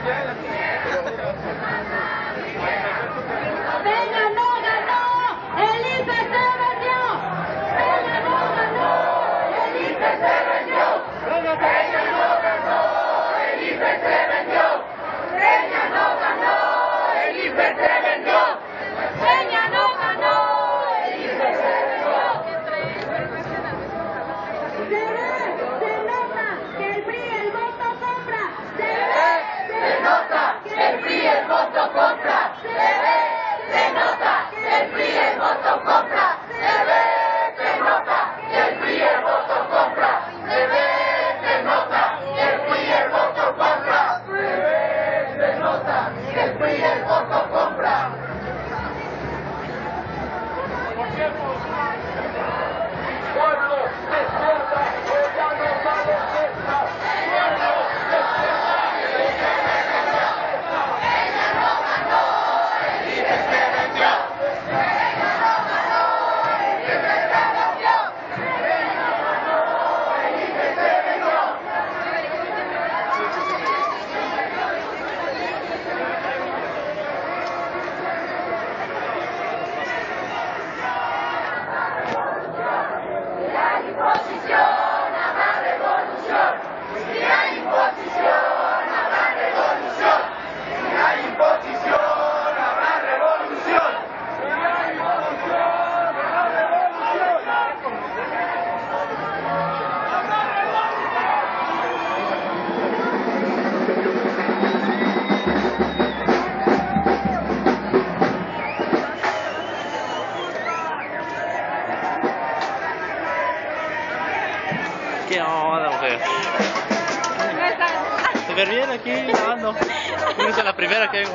Peña no ganó, el IFE se vendió. Peña no ganó, el IFE se vendió. Peña no ganó, el IFE se vendió. Peña no ganó, el IFE se vendió. Peña no ganó, el IFE se vendió. Se nota que el PRI el voto compra. Se nota que el PRI el voto compra. Se nota que el PRI el voto compra. Se nota que el PRI el voto compra. Se nota que el PRI el voto compra. Se nota que el PRI el voto compra. Pueblo, despierta, ya no vale fiesta. Pueblo, despierta, ella no ganó, el IFE se vendió. Ella no ganó, el IFE se vendió. Ella no ganó, el IFE se vendió. Si hay imposición, habrá revolución. Si hay imposición, habrá revolución. Si hay imposición, habrá revolución. Si hay imposición, habrá ¿Qué onda, mujer? Se ve bien aquí, lavando. Es la primera que vengo.